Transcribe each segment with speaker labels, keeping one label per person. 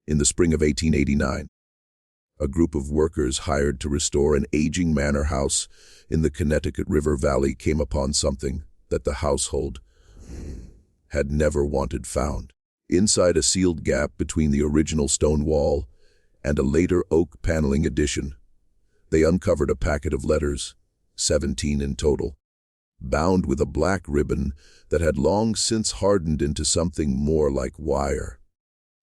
Speaker 1: In the spring of 1889, a group of workers hired to restore an aging manor house in the Connecticut River Valley came upon something that the household had never wanted found. Inside a sealed gap between the original stone wall and a later oak paneling addition, they uncovered a packet of letters, 17 in total, bound with a black ribbon that had long since hardened into something more like wire.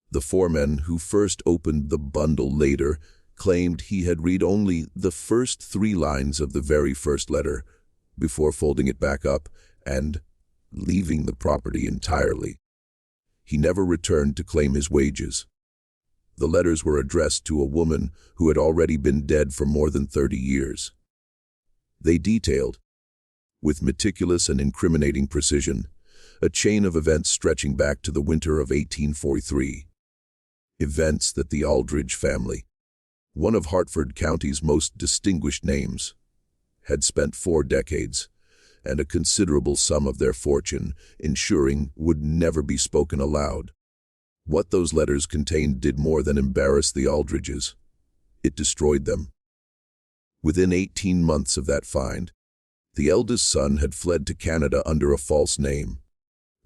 Speaker 1: The foreman who first opened the bundle later claimed he had read only the first 3 lines of the very first letter before folding it back up and leaving the property entirely. He never returned to claim his wages. The letters were addressed to a woman who had already been dead for more than 30 years. They detailed, with meticulous and incriminating precision, a chain of events stretching back to the winter of 1843. Events that the Aldridge family, one of Hartford County's most distinguished names, had spent 4 decades and a considerable sum of their fortune ensuring would never be spoken aloud. What those letters contained did more than embarrass the Aldridges. It destroyed them. Within 18 months of that find, the eldest son had fled to Canada under a false name.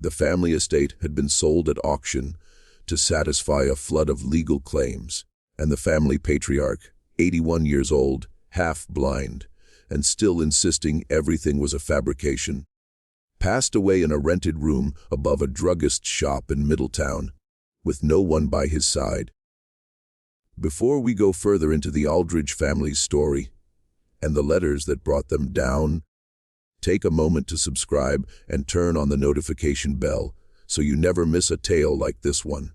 Speaker 1: The family estate had been sold at auction to satisfy a flood of legal claims, and the family patriarch, 81 years old, half-blind, and still insisting everything was a fabrication, passed away in a rented room above a druggist's shop in Middletown, with no one by his side. Before we go further into the Aldridge family's story and the letters that brought them down, take a moment to subscribe and turn on the notification bell so you never miss a tale like this one.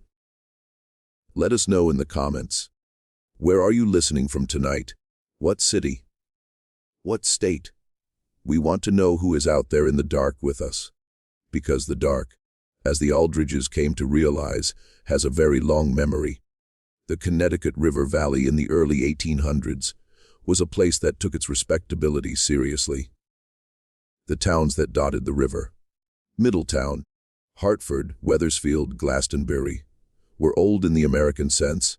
Speaker 1: Let us know in the comments. Where are you listening from tonight? What city? What state? We want to know who is out there in the dark with us. Because the dark, as the Aldridges came to realize, has a very long memory. The Connecticut River Valley in the early 1800s was a place that took its respectability seriously. The towns that dotted the river, Middletown, Hartford, Wethersfield, Glastonbury, were old in the American sense,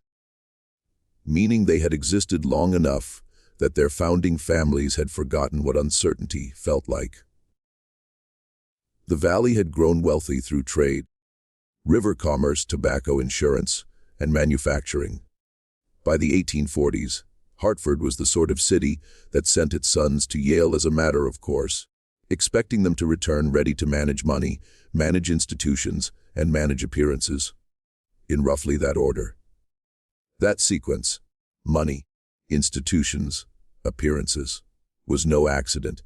Speaker 1: meaning they had existed long enough that their founding families had forgotten what uncertainty felt like. The valley had grown wealthy through trade, river commerce, tobacco, insurance, and manufacturing. By the 1840s, Hartford was the sort of city that sent its sons to Yale as a matter of course, expecting them to return ready to manage money, manage institutions, and manage appearances. In roughly that order. That sequence, money, institutions, appearances, was no accident.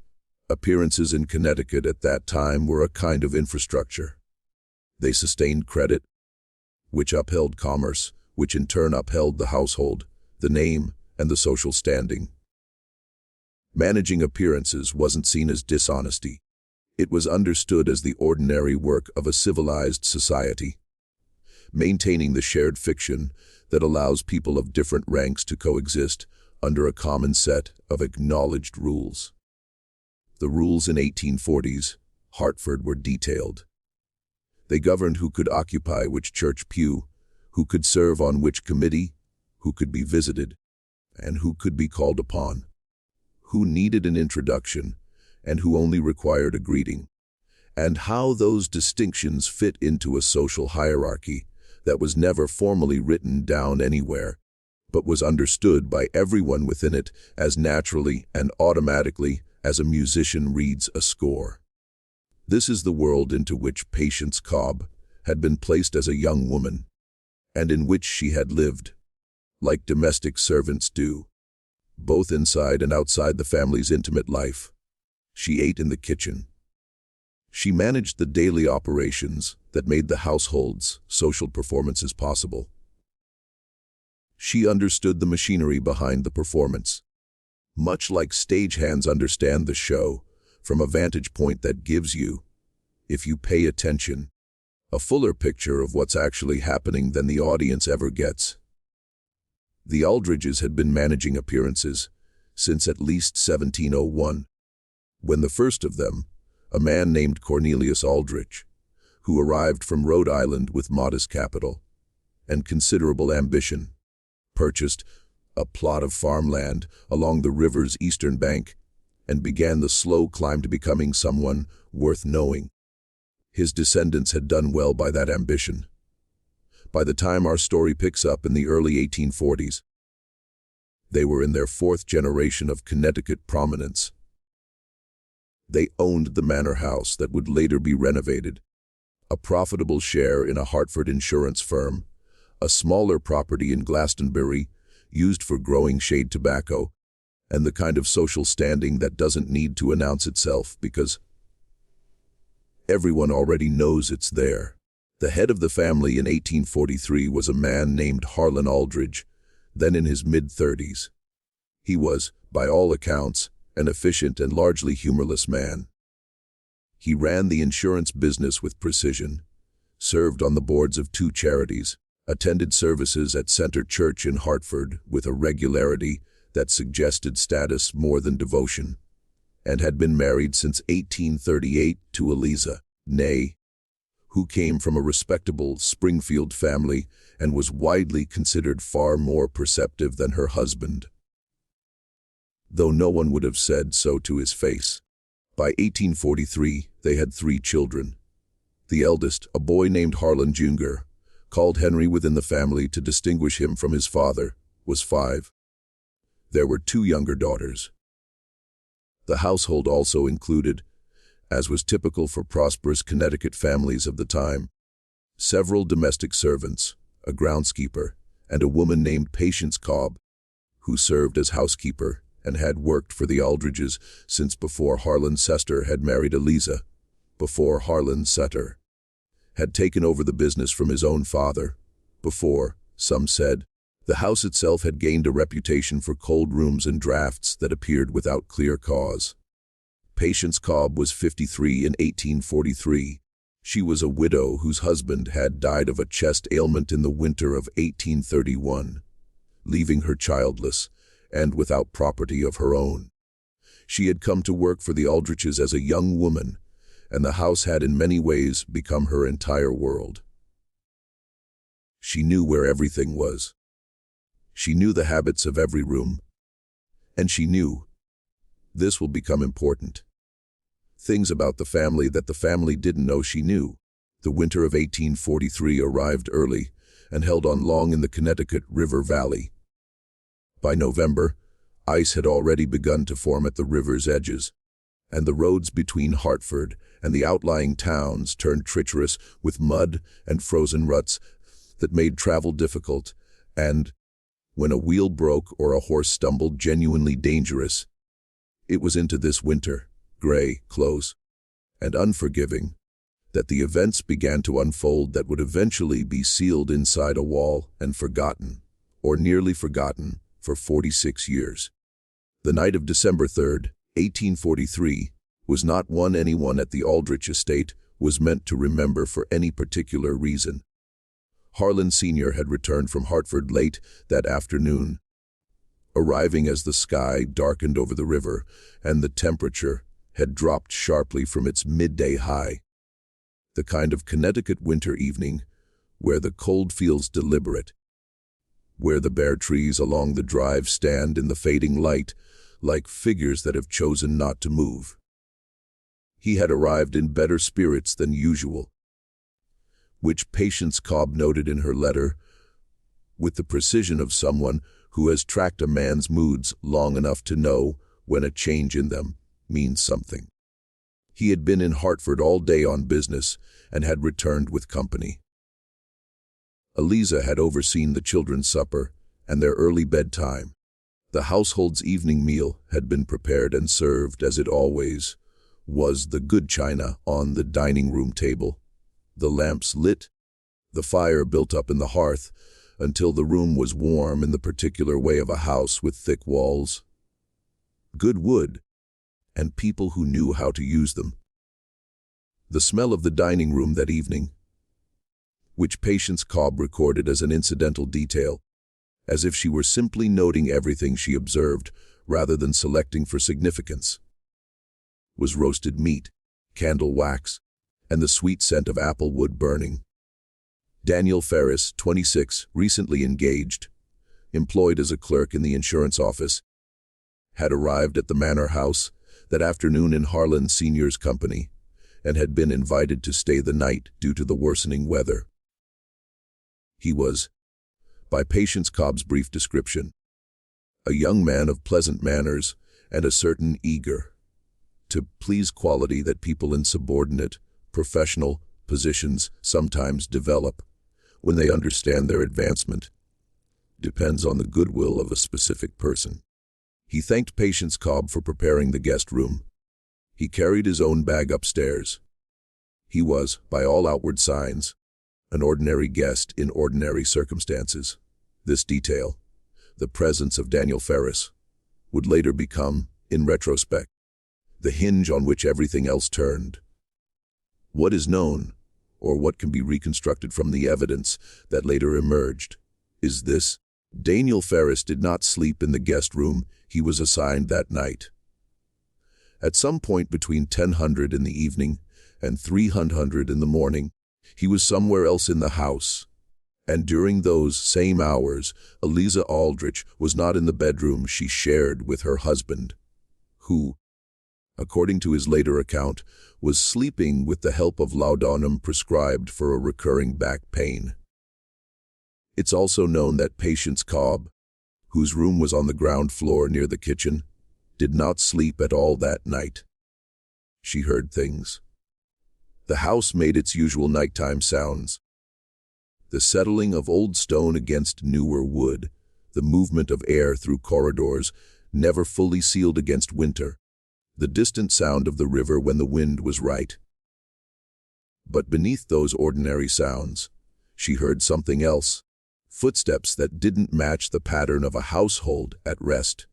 Speaker 1: Appearances in Connecticut at that time were a kind of infrastructure. They sustained credit, which upheld commerce, which in turn upheld the household, the name, and the social standing. Managing appearances wasn't seen as dishonesty. It was understood as the ordinary work of a civilized society, maintaining the shared fiction that allows people of different ranks to coexist under a common set of acknowledged rules. The rules in 1840s Hartford were detailed. They governed who could occupy which church pew, who could serve on which committee, who could be visited, and who could be called upon, who needed an introduction, and who only required a greeting, and how those distinctions fit into a social hierarchy that was never formally written down anywhere, but was understood by everyone within it as naturally and automatically as a musician reads a score. This is the world into which Patience Cobb had been placed as a young woman, and in which she had lived, like domestic servants do, both inside and outside the family's intimate life. She ate in the kitchen. She managed the daily operations that made the household's social performances possible. She understood the machinery behind the performance, much like stagehands understand the show from a vantage point that gives you, if you pay attention, a fuller picture of what's actually happening than the audience ever gets. The Aldridges had been managing appearances since at least 1701, when the first of them, a man named Cornelius Aldridge, who arrived from Rhode Island with modest capital, and considerable ambition, purchased a plot of farmland along the river's eastern bank and began the slow climb to becoming someone worth knowing. His descendants had done well by that ambition. By the time our story picks up in the early 1840s, they were in their fourth generation of Connecticut prominence. They owned the manor house that would later be renovated, a profitable share in a Hartford insurance firm, a smaller property in Glastonbury used for growing shade tobacco, and the kind of social standing that doesn't need to announce itself because everyone already knows it's there. The head of the family in 1843 was a man named Harlan Aldridge, then in his mid-30s. He was, by all accounts, an efficient and largely humorless man. He ran the insurance business with precision, served on the boards of 2 charities, attended services at Center Church in Hartford with a regularity that suggested status more than devotion, and had been married since 1838 to Eliza, née, who came from a respectable Springfield family and was widely considered far more perceptive than her husband, though no one would have said so to his face. By 1843, they had 3 children. The eldest, a boy named Harlan Jr., called Henry within the family to distinguish him from his father, was 5. There were 2 younger daughters. The household also included, as was typical for prosperous Connecticut families of the time, several domestic servants, a groundskeeper, and a woman named Patience Cobb, who served as housekeeper and had worked for the Aldridges since before Harlan Sester had married Eliza, before Harlan Sester had taken over the business from his own father, before, some said, the house itself had gained a reputation for cold rooms and drafts that appeared without clear cause. Patience Cobb was 53 in 1843. She was a widow whose husband had died of a chest ailment in the winter of 1831, leaving her childless and without property of her own. She had come to work for the Aldriches as a young woman, and the house had in many ways become her entire world. She knew where everything was. She knew the habits of every room. And she knew, this will become important, things about the family that the family didn't know she knew. The winter of 1843 arrived early and held on long in the Connecticut River Valley. By November, ice had already begun to form at the river's edges, and the roads between Hartford and the outlying towns turned treacherous with mud and frozen ruts that made travel difficult, and, when a wheel broke or a horse stumbled, genuinely dangerous. It was into this winter, gray, close, and unforgiving, that the events began to unfold that would eventually be sealed inside a wall and forgotten, or nearly forgotten, for 46 years. The night of December 3rd, 1843, was not one anyone at the Aldrich estate was meant to remember for any particular reason. Harlan Sr. had returned from Hartford late that afternoon, arriving as the sky darkened over the river and the temperature had dropped sharply from its midday high. The kind of Connecticut winter evening where the cold feels deliberate, where the bare trees along the drive stand in the fading light like figures that have chosen not to move. He had arrived in better spirits than usual, which Patience Cobb noted in her letter, with the precision of someone who has tracked a man's moods long enough to know when a change in them means something. He had been in Hartford all day on business and had returned with company. Eliza had overseen the children's supper and their early bedtime. The household's evening meal had been prepared and served as it always was, the good china on the dining room table, the lamps lit, the fire built up in the hearth until the room was warm in the particular way of a house with thick walls, good wood, and people who knew how to use them. The smell of the dining room that evening, which Patience Cobb recorded as an incidental detail, as if she were simply noting everything she observed rather than selecting for significance, was roasted meat, candle wax, and the sweet scent of apple wood burning. Daniel Ferris, 26, recently engaged, employed as a clerk in the insurance office, had arrived at the manor house that afternoon in Harlan Sr.'s company and had been invited to stay the night due to the worsening weather. He was, by Patience Cobb's brief description, a young man of pleasant manners and a certain eager to please quality that people in subordinate, professional positions sometimes develop when they understand their advancement depends on the goodwill of a specific person. He thanked Patience Cobb for preparing the guest room. He carried his own bag upstairs. He was, by all outward signs, an ordinary guest in ordinary circumstances. This detail, the presence of Daniel Ferris, would later become, in retrospect, the hinge on which everything else turned. What is known, or what can be reconstructed from the evidence that later emerged, is this: Daniel Ferris did not sleep in the guest room he was assigned that night. At some point between 10:00 in the evening and 3:00 in the morning, he was somewhere else in the house. And during those same hours, Eliza Aldridge was not in the bedroom she shared with her husband, who, according to his later account, was sleeping with the help of laudanum prescribed for a recurring back pain. It's also known that Patience Cobb, whose room was on the ground floor near the kitchen, did not sleep at all that night. She heard things. The house made its usual nighttime sounds. The settling of old stone against newer wood, the movement of air through corridors, never fully sealed against winter, the distant sound of the river when the wind was right. But beneath those ordinary sounds, she heard something else, footsteps that didn't match the pattern of a household at rest,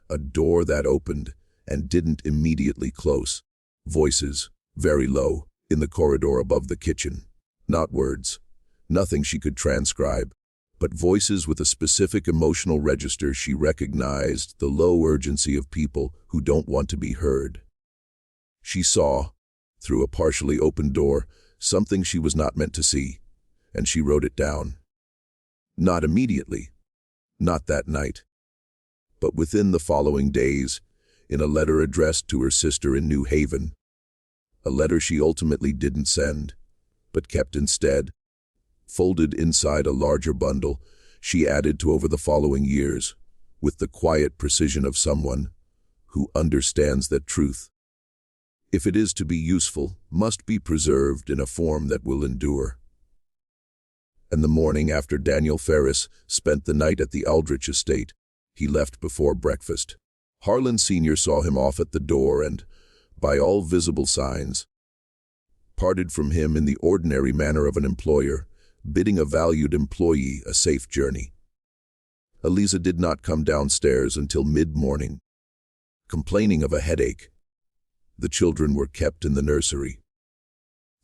Speaker 1: a door that opened and didn't immediately close, voices, very low, in the corridor above the kitchen, not words, nothing she could transcribe, but voices with a specific emotional register. She recognized the low urgency of people who don't want to be heard. She saw, through a partially open door, something she was not meant to see, and she wrote it down. Not immediately, not that night, but within the following days, in a letter addressed to her sister in New Haven. A letter she ultimately didn't send, but kept instead. Folded inside a larger bundle, she added to over the following years, with the quiet precision of someone who understands that truth, if it is to be useful, must be preserved in a form that will endure. And the morning after Daniel Ferris spent the night at the Aldridge estate, he left before breakfast. Harlan Sr. saw him off at the door and, by all visible signs, parted from him in the ordinary manner of an employer, bidding a valued employee a safe journey. Eliza did not come downstairs until mid-morning, complaining of a headache. The children were kept in the nursery.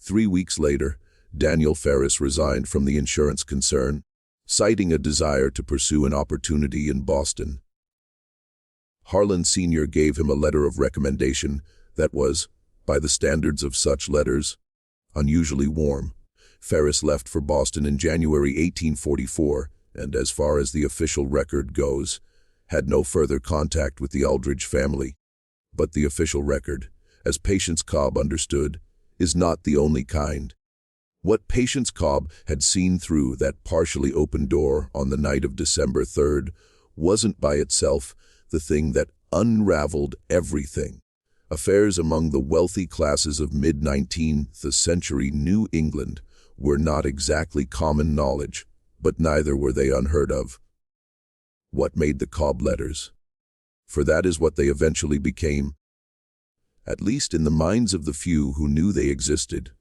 Speaker 1: 3 weeks later, Daniel Ferris resigned from the insurance concern, citing a desire to pursue an opportunity in Boston. Harlan Sr. gave him a letter of recommendation that was, by the standards of such letters, unusually warm. Ferris left for Boston in January 1844, and as far as the official record goes, had no further contact with the Aldridge family. But the official record, as Patience Cobb understood, is not the only kind. What Patience Cobb had seen through that partially open door on the night of December 3rd wasn't by itself the thing that unraveled everything. Affairs among the wealthy classes of mid-19th century New England were not exactly common knowledge, but neither were they unheard of. What made the Cobb letters? For that is what they eventually became, at least in the minds of the few who knew they existed.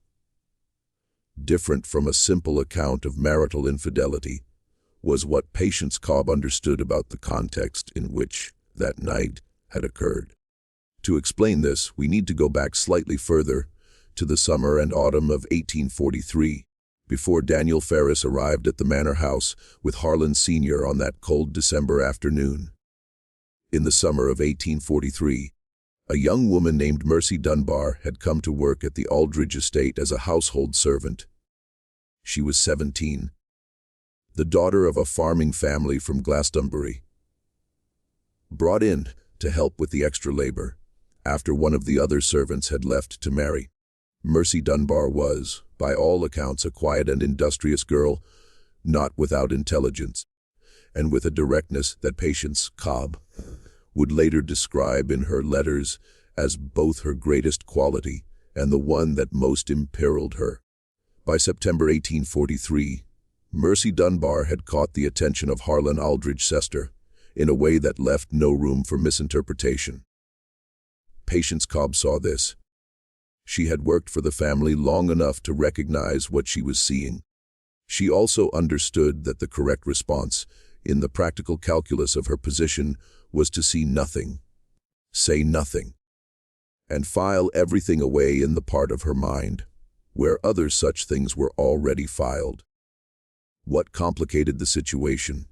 Speaker 1: Different from a simple account of marital infidelity was what Patience Cobb understood about the context in which that night had occurred. To explain this, we need to go back slightly further to the summer and autumn of 1843, before Daniel Ferris arrived at the manor house with Harlan Sr. on that cold December afternoon. In the summer of 1843, a young woman named Mercy Dunbar had come to work at the Aldridge estate as a household servant. She was 17, the daughter of a farming family from Glastonbury, brought in to help with the extra labor after one of the other servants had left to marry. Mercy Dunbar was, by all accounts, a quiet and industrious girl, not without intelligence, and with a directness that Patience Cobb would later describe in her letters as both her greatest quality and the one that most imperiled her. By September 1843, Mercy Dunbar had caught the attention of Harlan Aldridge Sester in a way that left no room for misinterpretation. Patience Cobb saw this. She had worked for the family long enough to recognize what she was seeing. She also understood that the correct response, in the practical calculus of her position, was to see nothing, say nothing, and file everything away in the part of her mind where other such things were already filed. What complicated the situation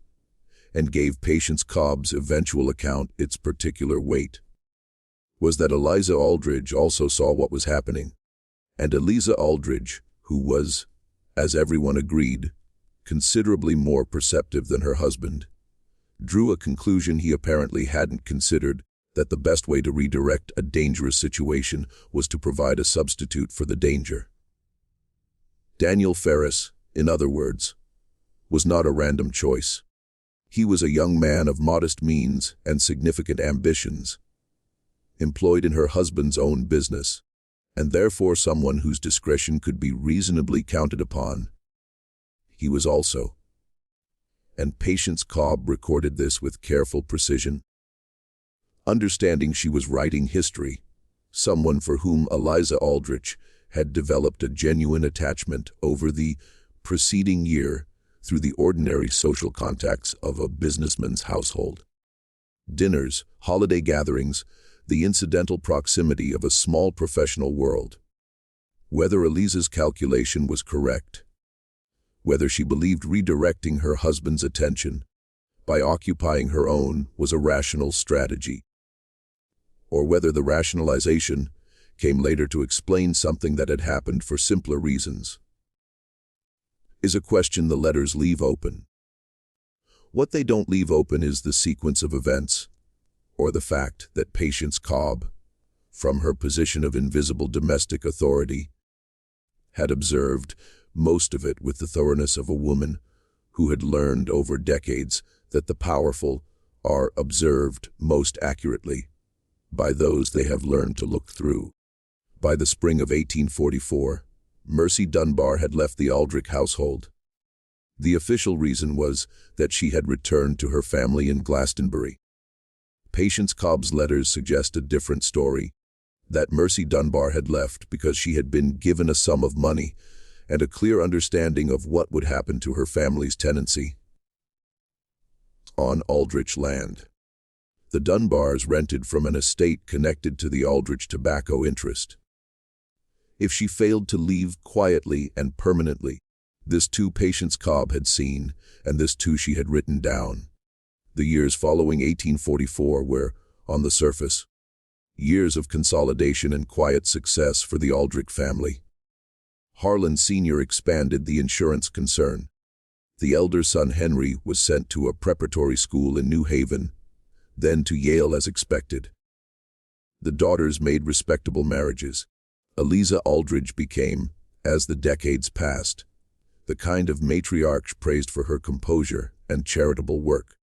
Speaker 1: and gave Patience Cobb's eventual account its particular weight was that Eliza Aldridge also saw what was happening, and Eliza Aldridge, who was, as everyone agreed, considerably more perceptive than her husband, drew a conclusion he apparently hadn't considered, that the best way to redirect a dangerous situation was to provide a substitute for the danger. Daniel Ferris, in other words, was not a random choice. He was a young man of modest means and significant ambitions, employed in her husband's own business, and therefore someone whose discretion could be reasonably counted upon. He was also, and Patience Cobb recorded this with careful precision, understanding she was writing history, someone for whom Eliza Aldrich had developed a genuine attachment over the preceding year through the ordinary social contacts of a businessman's household. Dinners, holiday gatherings, the incidental proximity of a small professional world. Whether Eliza's calculation was correct, whether she believed redirecting her husband's attention by occupying her own was a rational strategy, or whether the rationalization came later to explain something that had happened for simpler reasons, is a question the letters leave open. What they don't leave open is the sequence of events, or the fact that Patience Cobb, from her position of invisible domestic authority, had observed most of it with the thoroughness of a woman who had learned over decades that the powerful are observed most accurately by those they have learned to look through. By the spring of 1844, Mercy Dunbar had left the Aldrich household. The official reason was that she had returned to her family in Glastonbury. Patience Cobb's letters suggest a different story, that Mercy Dunbar had left because she had been given a sum of money and a clear understanding of what would happen to her family's tenancy on Aldrich land. The Dunbars rented from an estate connected to the Aldrich tobacco interest. If she failed to leave quietly and permanently, this too Patience Cobb had seen, and this too she had written down. The years following 1844 were, on the surface, years of consolidation and quiet success for the Aldrich family. Harlan Sr. expanded the insurance concern. The elder son Henry was sent to a preparatory school in New Haven, then to Yale as expected. The daughters made respectable marriages. Eliza Aldridge became, as the decades passed, the kind of matriarch praised for her composure and charitable work,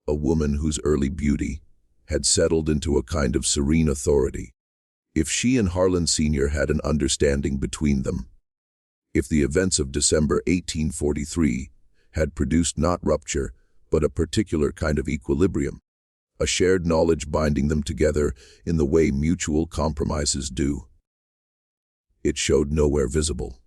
Speaker 1: a woman whose early beauty had settled into a kind of serene authority. If she and Harlan Sr. had an understanding between them, if the events of December 1843 had produced not rupture, but a particular kind of equilibrium, a shared knowledge binding them together in the way mutual compromises do, it showed nowhere visible.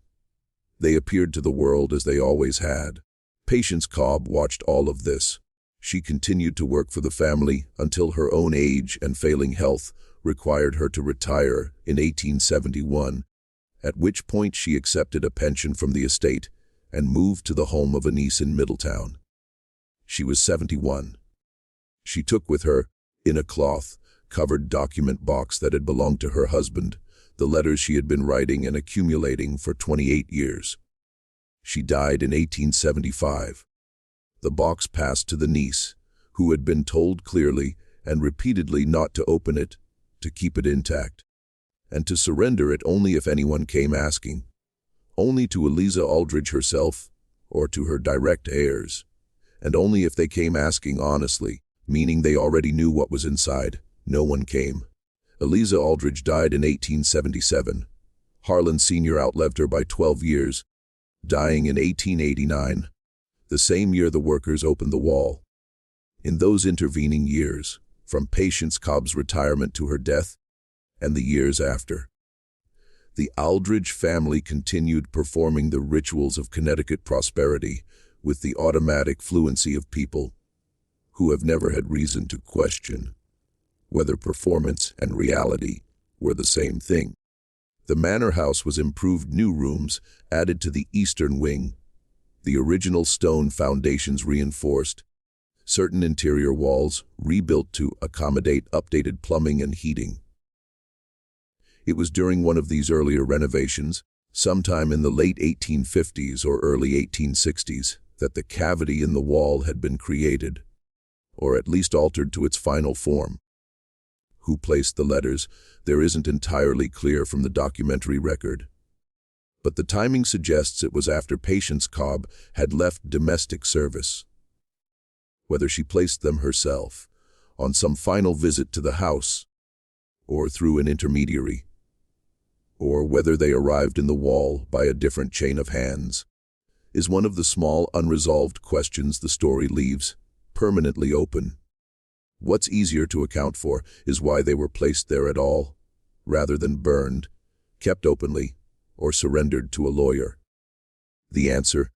Speaker 1: They appeared to the world as they always had. Patience Cobb watched all of this. She continued to work for the family until her own age and failing health required her to retire in 1871, at which point she accepted a pension from the estate and moved to the home of a niece in Middletown. She was 71. She took with her, in a cloth-covered document box that had belonged to her husband, the letters she had been writing and accumulating for 28 years. She died in 1875. The box passed to the niece, who had been told clearly and repeatedly not to open it, to keep it intact, and to surrender it only if anyone came asking, only to Eliza Aldridge herself or to her direct heirs, and only if they came asking honestly, meaning they already knew what was inside. No one came. Eliza Aldridge died in 1877. Harlan Sr. outlived her by 12 years, dying in 1889, the same year the workers opened the wall. In those intervening years, from Patience Cobb's retirement to her death, and the years after, the Aldridge family continued performing the rituals of Connecticut prosperity with the automatic fluency of people who have never had reason to question whether performance and reality were the same thing. The manor house was improved, new rooms added to the eastern wing, the original stone foundations reinforced, certain interior walls rebuilt to accommodate updated plumbing and heating. It was during one of these earlier renovations, sometime in the late 1850s or early 1860s, that the cavity in the wall had been created, or at least altered to its final form. Who placed the letters, there isn't entirely clear from the documentary record. But the timing suggests it was after Patience Cobb had left domestic service. Whether she placed them herself, on some final visit to the house, or through an intermediary, or whether they arrived in the wall by a different chain of hands, is one of the small unresolved questions the story leaves permanently open. What's easier to account for is why they were placed there at all, rather than burned, kept openly, or surrendered to a lawyer. The answer,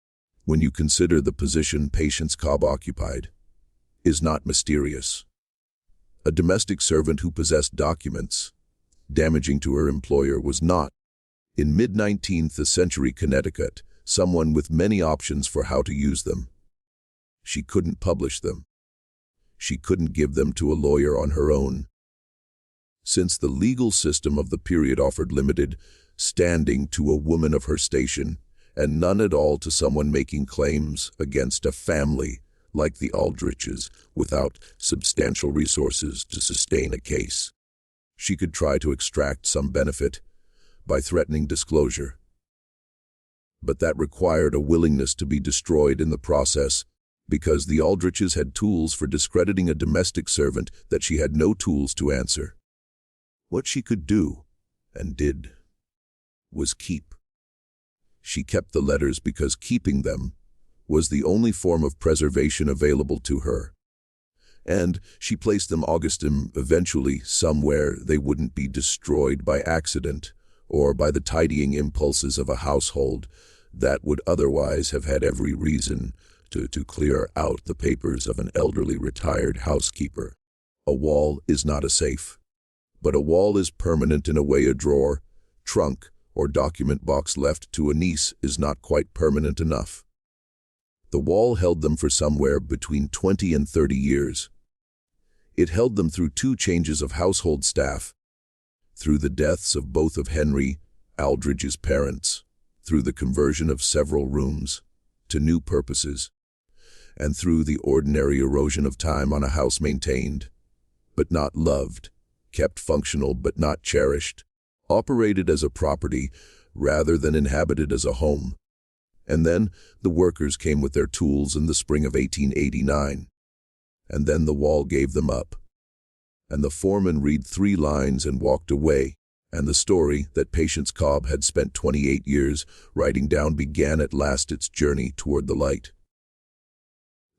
Speaker 1: when you consider the position Patience Cobb occupied, is not mysterious. A domestic servant who possessed documents damaging to her employer was not, in mid-19th century Connecticut, someone with many options for how to use them. She couldn't publish them. She couldn't give them to a lawyer on her own. Since the legal system of the period offered limited standing to a woman of her station, and none at all to someone making claims against a family like the Aldridges without substantial resources to sustain a case, she could try to extract some benefit by threatening disclosure. But that required a willingness to be destroyed in the process, because the Aldridges had tools for discrediting a domestic servant that she had no tools to answer. What she could do, and did, was keep. She kept the letters because keeping them was the only form of preservation available to her. And she placed them eventually somewhere they wouldn't be destroyed by accident or by the tidying impulses of a household that would otherwise have had every reason to clear out the papers of an elderly retired housekeeper. A wall is not a safe, but a wall is permanent in a way a drawer, trunk, or document box left to a niece is not quite permanent enough. The wall held them for somewhere between 20 and 30 years. It held them through 2 changes of household staff, through the deaths of both of Henry Aldridge's parents, through the conversion of several rooms to new purposes, and through the ordinary erosion of time on a house maintained, but not loved, kept functional but not cherished, operated as a property rather than inhabited as a home. And then the workers came with their tools in the spring of 1889. And then the wall gave them up. And the foreman read 3 lines and walked away, and the story that Patience Cobb had spent 28 years writing down began at last its journey toward the light.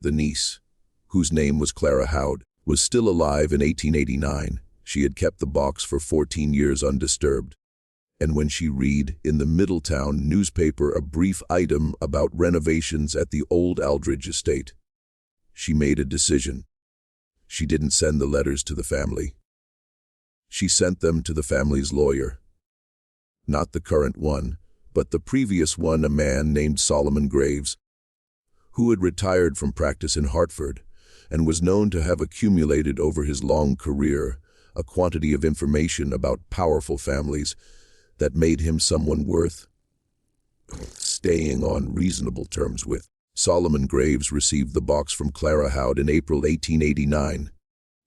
Speaker 1: The niece, whose name was Clara Howd, was still alive in 1889. She had kept the box for 14 years undisturbed. And when she read in the Middletown newspaper a brief item about renovations at the old Aldridge estate, she made a decision. She didn't send the letters to the family. She sent them to the family's lawyer. Not the current one, but the previous one, a man named Solomon Graves, who had retired from practice in Hartford and was known to have accumulated over his long career a quantity of information about powerful families that made him someone worth staying on reasonable terms with. Solomon Graves received the box from Clara Howard in April 1889.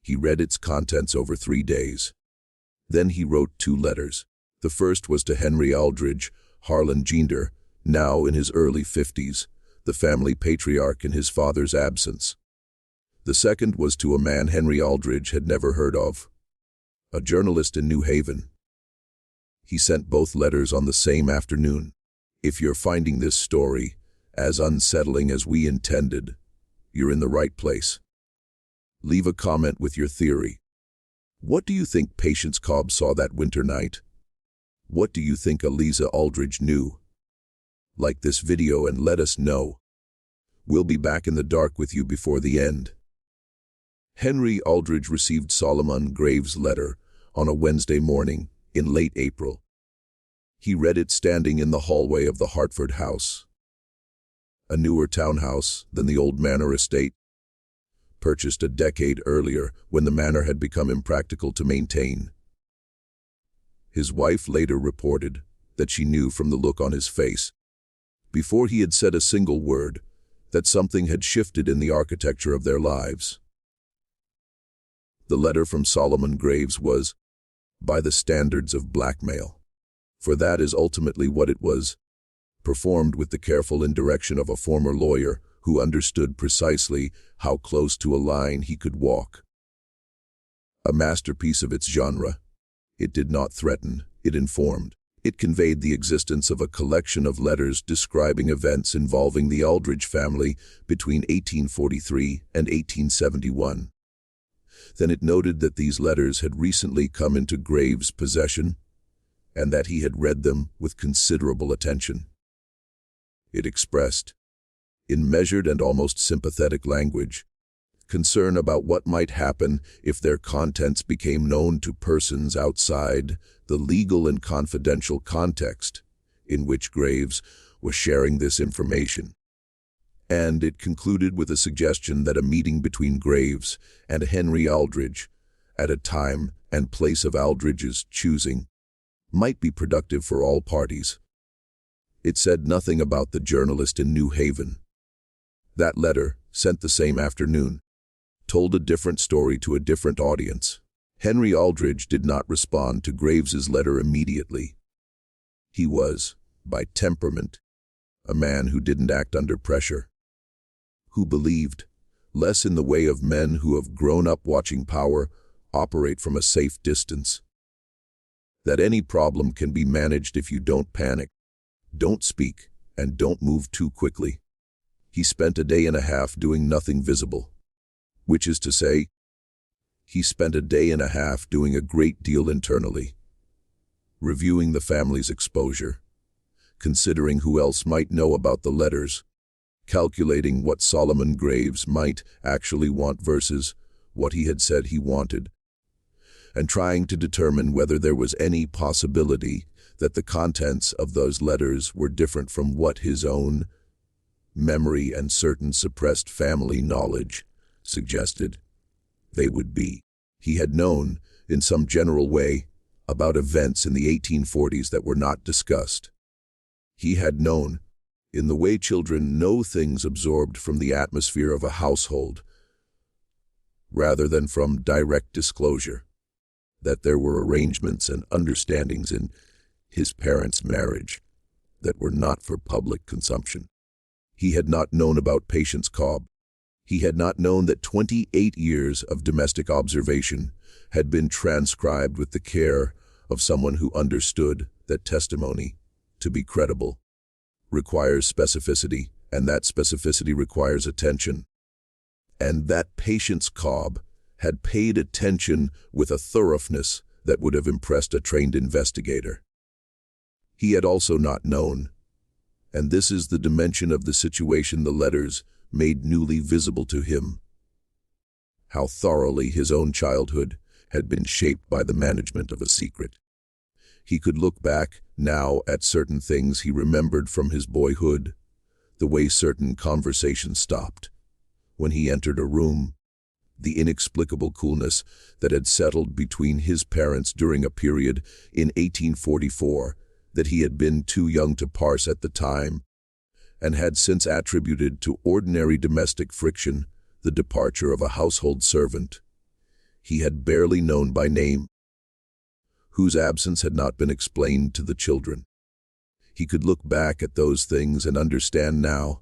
Speaker 1: He read its contents over 3 days. Then he wrote 2 letters. The first was to Henry Aldridge, Harlan Gender, now in his early 50s, the family patriarch in his father's absence. The second was to a man Henry Aldridge had never heard of, a journalist in New Haven. He sent both letters on the same afternoon. If you're finding this story as unsettling as we intended, you're in the right place. Leave a comment with your theory. What do you think Patience Cobb saw that winter night? What do you think Eliza Aldridge knew? Like this video and let us know. We'll be back in the dark with you before the end. Henry Aldridge received Solomon Graves' letter on a Wednesday morning in late April. He read it standing in the hallway of the Hartford house, a newer townhouse than the old manor estate, purchased a decade earlier when the manor had become impractical to maintain. His wife later reported that she knew from the look on his face, before he had said a single word, that something had shifted in the architecture of their lives. The letter from Solomon Graves was, by the standards of blackmail, for that is ultimately what it was, performed with the careful indirection of a former lawyer who understood precisely how close to a line he could walk. A masterpiece of its genre, it did not threaten, it informed. It conveyed the existence of a collection of letters describing events involving the Aldridge family between 1843 and 1871. Then it noted that these letters had recently come into Graves' possession, and that he had read them with considerable attention. It expressed, in measured and almost sympathetic language, concern about what might happen if their contents became known to persons outside the legal and confidential context in which Graves was sharing this information. And it concluded with a suggestion that a meeting between Graves and Henry Aldridge, at a time and place of Aldridge's choosing, might be productive for all parties. It said nothing about the journalist in New Haven. That letter, sent the same afternoon, told a different story to a different audience. Henry Aldridge did not respond to Graves's letter immediately. He was, by temperament, a man who didn't act under pressure, who believed less in the way of men who have grown up watching power operate from a safe distance. That any problem can be managed if you don't panic, don't speak, and don't move too quickly. He spent a day and a half doing nothing visible, which is to say, he spent a day and a half doing a great deal internally, reviewing the family's exposure, considering who else might know about the letters, calculating what Solomon Graves might actually want versus what he had said he wanted, and trying to determine whether there was any possibility that the contents of those letters were different from what his own memory and certain suppressed family knowledge suggested they would be. He had known, in some general way, about events in the 1840s that were not discussed. He had known, in the way children know things absorbed from the atmosphere of a household, rather than from direct disclosure, that there were arrangements and understandings in his parents' marriage that were not for public consumption. He had not known about Patience Cobb. He had not known that 28 years of domestic observation had been transcribed with the care of someone who understood that testimony, to be credible, requires specificity, and that specificity requires attention. And that Patience Cobb had paid attention with a thoroughness that would have impressed a trained investigator. He had also not known, and this is the dimension of the situation the letters made newly visible to him, how thoroughly his own childhood had been shaped by the management of a secret. He could look back now at certain things he remembered from his boyhood, the way certain conversations stopped, when he entered a room, the inexplicable coolness that had settled between his parents during a period in 1844 that he had been too young to parse at the time, and had since attributed to ordinary domestic friction the departure of a household servant he had barely known by name, whose absence had not been explained to the children. He could look back at those things and understand now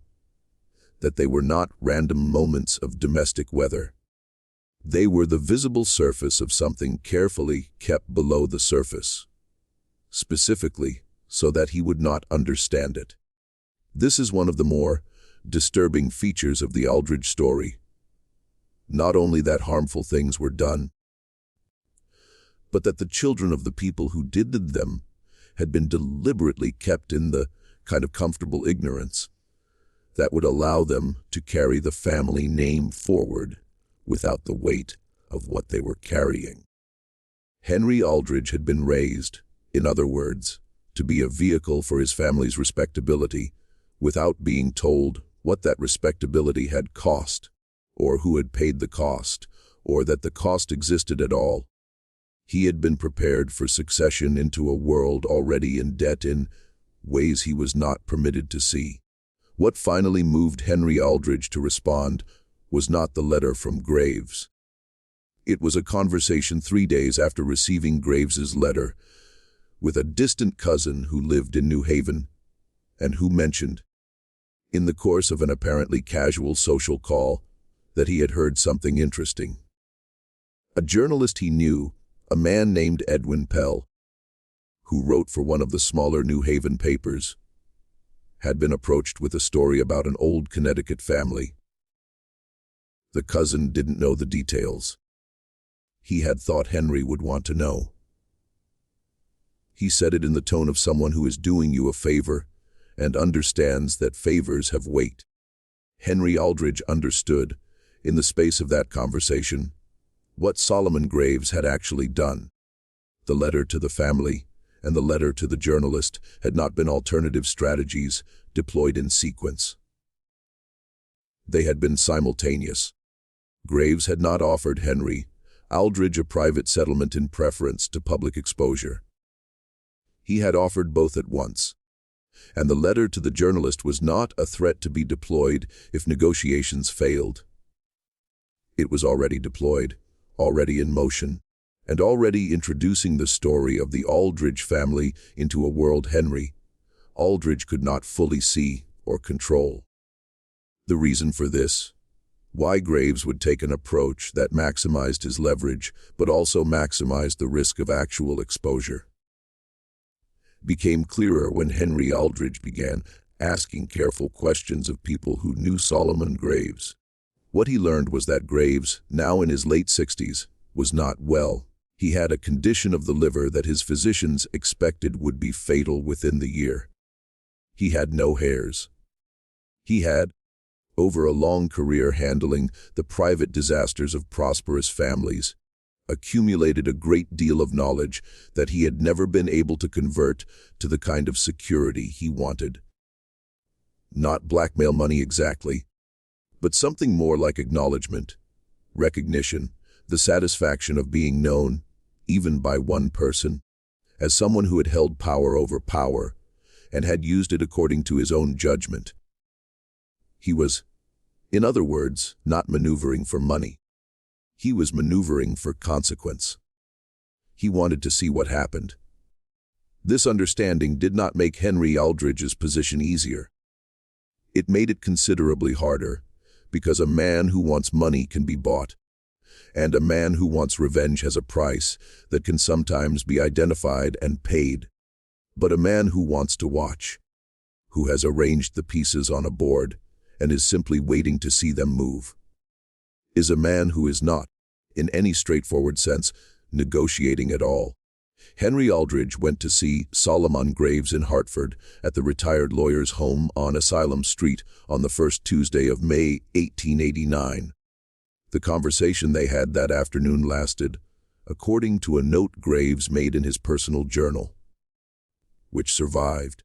Speaker 1: that they were not random moments of domestic weather. They were the visible surface of something carefully kept below the surface, specifically so that he would not understand it. This is one of the more disturbing features of the Aldridge story. Not only that harmful things were done, but that the children of the people who did them had been deliberately kept in the kind of comfortable ignorance that would allow them to carry the family name forward without the weight of what they were carrying. Henry Aldridge had been raised, in other words, to be a vehicle for his family's respectability without being told what that respectability had cost, or who had paid the cost, or that the cost existed at all. He had been prepared for succession into a world already in debt in ways he was not permitted to see. What finally moved Henry Aldridge to respond was not the letter from Graves. It was a conversation 3 days after receiving Graves's letter with a distant cousin who lived in New Haven and who mentioned, in the course of an apparently casual social call, that he had heard something interesting. A journalist he knew, a man named Edwin Pell, who wrote for one of the smaller New Haven papers, had been approached with a story about an old Connecticut family. The cousin didn't know the details. He had thought Henry would want to know. He said it in the tone of someone who is doing you a favor and understands that favors have weight. Henry Aldridge understood, in the space of that conversation, what Solomon Graves had actually done. The letter to the family and the letter to the journalist had not been alternative strategies deployed in sequence. They had been simultaneous. Graves had not offered Henry Aldridge a private settlement in preference to public exposure. He had offered both at once, and the letter to the journalist was not a threat to be deployed if negotiations failed. It was already deployed, already in motion, and already introducing the story of the Aldridge family into a world Henry Aldridge could not fully see or control. The reason for this, why Graves would take an approach that maximized his leverage but also maximized the risk of actual exposure, became clearer when Henry Aldridge began asking careful questions of people who knew Solomon Graves. What he learned was that Graves, now in his late 60s, was not well. He had a condition of the liver that his physicians expected would be fatal within the year. He had no heirs. He had, over a long career handling the private disasters of prosperous families, accumulated a great deal of knowledge that he had never been able to convert to the kind of security he wanted. Not blackmail money exactly, but something more like acknowledgement, recognition, the satisfaction of being known, even by one person, as someone who had held power over power and had used it according to his own judgment. He was, in other words, not maneuvering for money. He was maneuvering for consequence. He wanted to see what happened. This understanding did not make Henry Aldridge's position easier. It made it considerably harder, because a man who wants money can be bought, and a man who wants revenge has a price that can sometimes be identified and paid. But a man who wants to watch, who has arranged the pieces on a board and is simply waiting to see them move, is a man who is not, in any straightforward sense, negotiating at all. Henry Aldridge went to see Solomon Graves in Hartford at the retired lawyer's home on Asylum Street on the first Tuesday of May, 1889. The conversation they had that afternoon lasted, according to a note Graves made in his personal journal, which survived,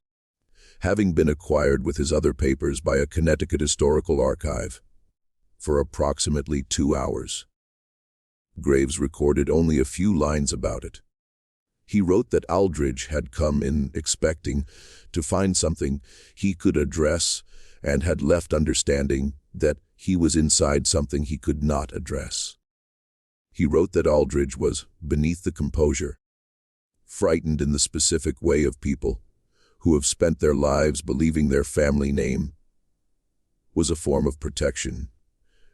Speaker 1: having been acquired with his other papers by a Connecticut historical archive, for approximately 2 hours. Graves recorded only a few lines about it. He wrote that Aldridge had come in expecting to find something he could address and had left understanding that he was inside something he could not address. He wrote that Aldridge was beneath the composure, frightened in the specific way of people who have spent their lives believing their family name was a form of protection,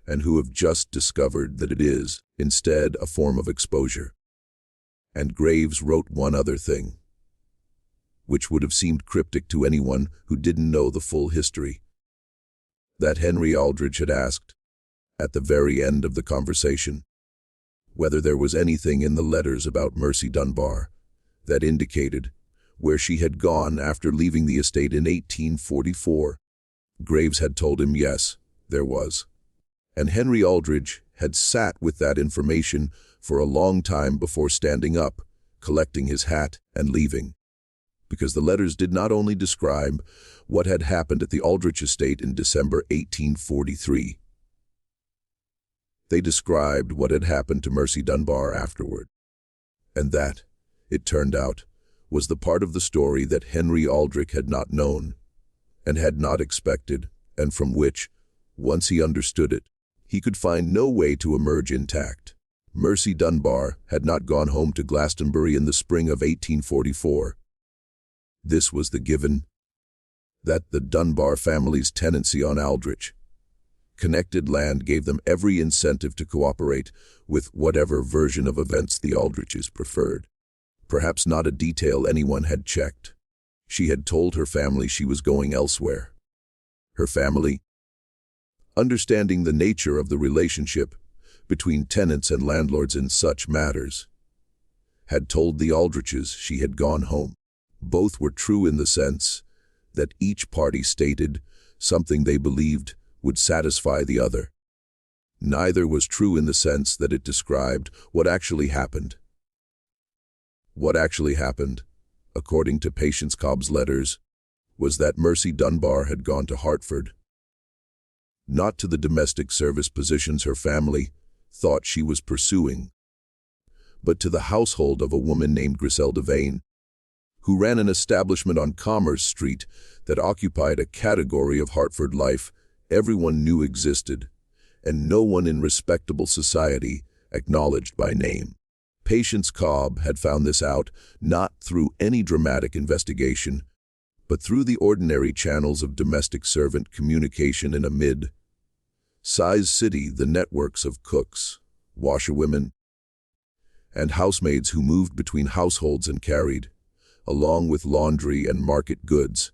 Speaker 1: and who have just discovered that it is, instead, a form of exposure. And Graves wrote one other thing, which would have seemed cryptic to anyone who didn't know the full history, that Henry Aldridge had asked, at the very end of the conversation, whether there was anything in the letters about Mercy Dunbar that indicated where she had gone after leaving the estate in 1844. Graves had told him yes, there was. And Henry Aldridge had sat with that information for a long time before standing up, collecting his hat, and leaving. Because the letters did not only describe what had happened at the Aldridge estate in December 1843. They described what had happened to Mercy Dunbar afterward. And that, it turned out, was the part of the story that Henry Aldridge had not known, and had not expected, and from which, once he understood it, he could find no way to emerge intact. Mercy Dunbar had not gone home to Glastonbury in the spring of 1844. This was the given, that the Dunbar family's tenancy on Aldridge. Connected land gave them every incentive to cooperate with whatever version of events the Aldridges preferred. Perhaps not a detail anyone had checked. She had told her family she was going elsewhere. Her family, understanding the nature of the relationship between tenants and landlords in such matters, had told the Aldridges she had gone home. Both were true in the sense that each party stated something they believed would satisfy the other. Neither was true in the sense that it described what actually happened. What actually happened, according to Patience Cobb's letters, was that Mercy Dunbar had gone to Hartford. Not to the domestic service positions her family thought she was pursuing, but to the household of a woman named Griselda Vane, who ran an establishment on Commerce Street that occupied a category of Hartford life everyone knew existed, and no one in respectable society acknowledged by name. Patience Cobb had found this out not through any dramatic investigation, but through the ordinary channels of domestic servant communication in a mid-sized city, the networks of cooks, washerwomen, and housemaids who moved between households and carried, along with laundry and market goods,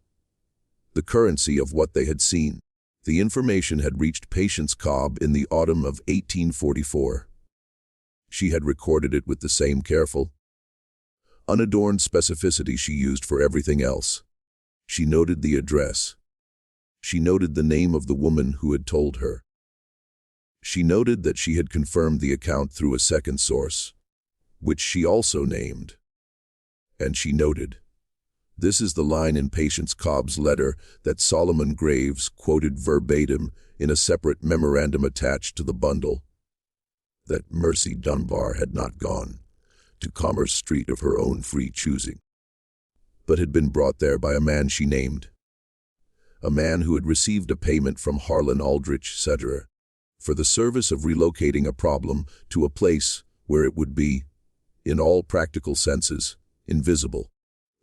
Speaker 1: the currency of what they had seen. The information had reached Patience Cobb in the autumn of 1844. She had recorded it with the same careful, unadorned specificity she used for everything else. She noted the address. She noted the name of the woman who had told her. She noted that she had confirmed the account through a second source, which she also named. And she noted, this is the line in Patience Cobb's letter that Solomon Graves quoted verbatim in a separate memorandum attached to the bundle, that Mercy Dunbar had not gone to Commerce Street of her own free choosing, but had been brought there by a man she named, a man who had received a payment from Harlan Aldrich, etc., for the service of relocating a problem to a place where it would be, in all practical senses, invisible.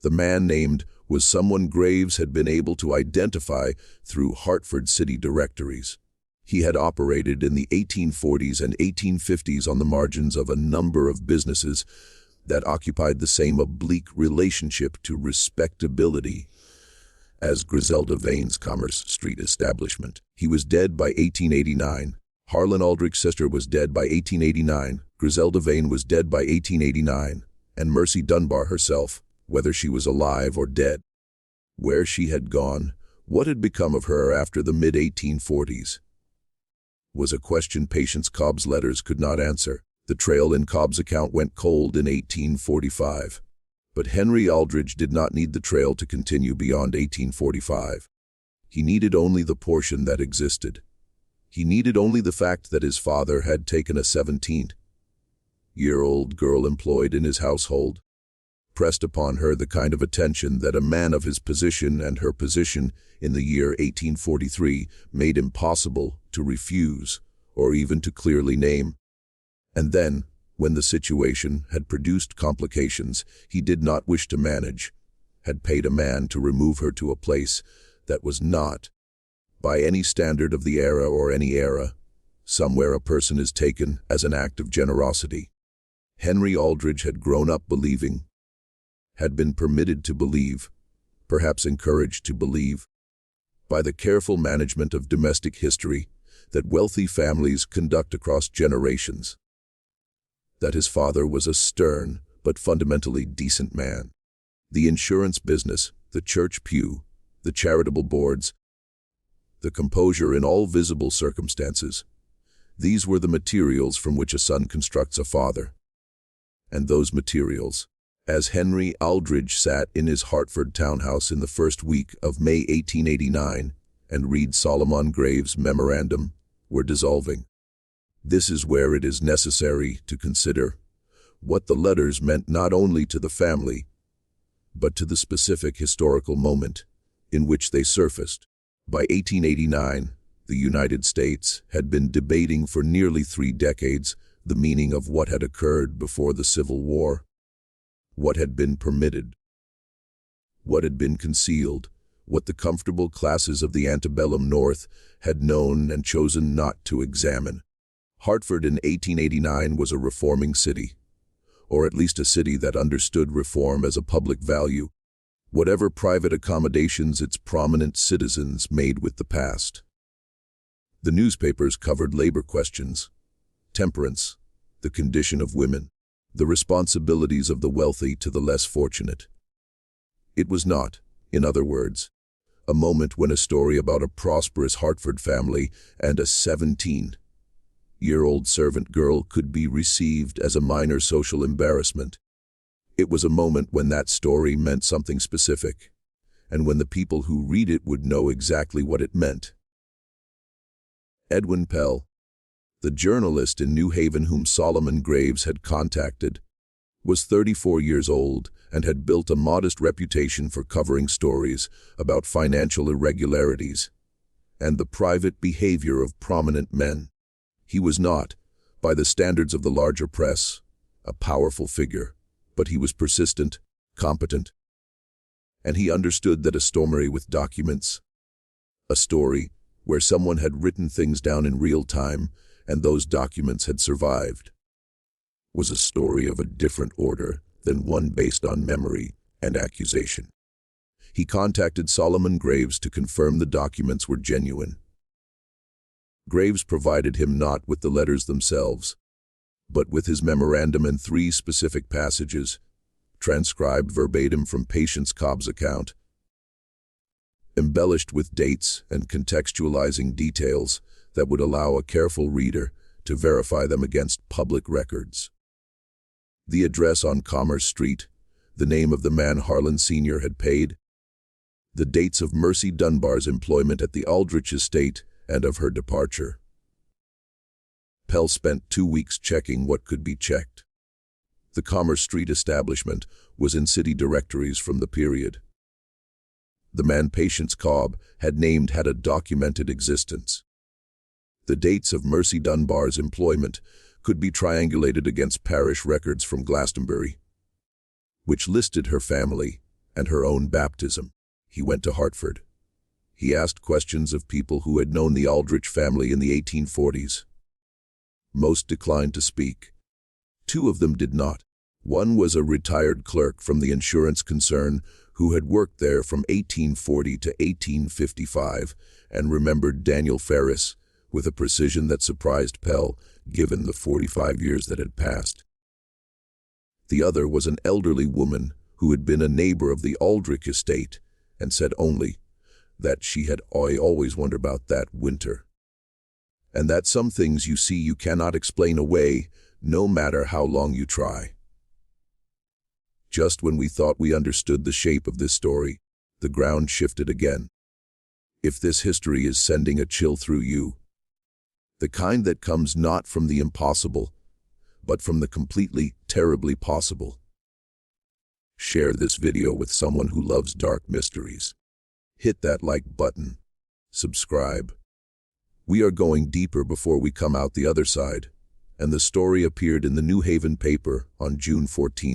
Speaker 1: The man named was someone Graves had been able to identify through Hartford city directories. He had operated in the 1840s and 1850s on the margins of a number of businesses that occupied the same oblique relationship to respectability as Griselda Vane's Commerce Street establishment. He was dead by 1889. Harlan Aldrich's sister was dead by 1889. Griselda Vane was dead by 1889. And Mercy Dunbar herself, whether she was alive or dead. Where she had gone, what had become of her after the mid-1840s, was a question Patience Cobb's letters could not answer. The trail in Cobb's account went cold in 1845. But Henry Aldridge did not need the trail to continue beyond 1845. He needed only the portion that existed. He needed only the fact that his father had taken a 17-year-old girl employed in his household, pressed upon her the kind of attention that a man of his position and her position in the year 1843 made impossible to refuse or even to clearly name. And then, when the situation had produced complications he did not wish to manage, had paid a man to remove her to a place that was not, by any standard of the era or any era, somewhere a person is taken as an act of generosity. Henry Aldridge had grown up believing, had been permitted to believe, perhaps encouraged to believe, by the careful management of domestic history that wealthy families conduct across generations, that his father was a stern but fundamentally decent man. The insurance business, the church pew, the charitable boards, the composure in all visible circumstances, these were the materials from which a son constructs a father. And those materials, as Henry Aldridge sat in his Hartford townhouse in the first week of May 1889 and read Solomon Graves' memorandum, were dissolving. This is where it is necessary to consider what the letters meant not only to the family, but to the specific historical moment in which they surfaced. By 1889, the United States had been debating for nearly 3 decades the meaning of what had occurred before the Civil War. What had been permitted, what had been concealed, what the comfortable classes of the antebellum North had known and chosen not to examine. Hartford in 1889 was a reforming city, or at least a city that understood reform as a public value, whatever private accommodations its prominent citizens made with the past. The newspapers covered labor questions, temperance, the condition of women, the responsibilities of the wealthy to the less fortunate. It was not, in other words, a moment when a story about a prosperous Hartford family and a 17-year-old servant girl could be received as a minor social embarrassment. It was a moment when that story meant something specific, and when the people who read it would know exactly what it meant. Edwin Pell, the journalist in New Haven whom Solomon Graves had contacted, was 34 years old and had built a modest reputation for covering stories about financial irregularities and the private behavior of prominent men. He was not, by the standards of the larger press, a powerful figure, but he was persistent, competent, and he understood that a story with documents, a story where someone had written things down in real time and those documents had survived, was a story of a different order than one based on memory and accusation. He contacted Solomon Graves to confirm the documents were genuine. Graves provided him not with the letters themselves, but with his memorandum and 3 specific passages, transcribed verbatim from Patience Cobb's account, embellished with dates and contextualizing details that would allow a careful reader to verify them against public records. The address on Commerce Street, the name of the man Harlan Sr. had paid, the dates of Mercy Dunbar's employment at the Aldrich estate and of her departure. Pell spent 2 weeks checking what could be checked. The Commerce Street establishment was in city directories from the period. The man Patience Cobb had named had a documented existence. The dates of Mercy Dunbar's employment could be triangulated against parish records from Glastonbury, which listed her family and her own baptism. He went to Hartford. He asked questions of people who had known the Aldrich family in the 1840s. Most declined to speak. 2 of them did not. One was a retired clerk from the insurance concern who had worked there from 1840 to 1855 and remembered Daniel Ferris with a precision that surprised Pell, given the 45 years that had passed. The other was an elderly woman who had been a neighbor of the Aldrich estate and said only that she had always wondered about that winter, and that some things you see you cannot explain away, no matter how long you try. Just when we thought we understood the shape of this story, the ground shifted again. If this history is sending a chill through you, the kind that comes not from the impossible, but from the completely, terribly possible, Share this video with someone who loves dark mysteries. Hit that like button. Subscribe. We are going deeper before we come out the other side, and the story appeared in the New Haven paper on June 14,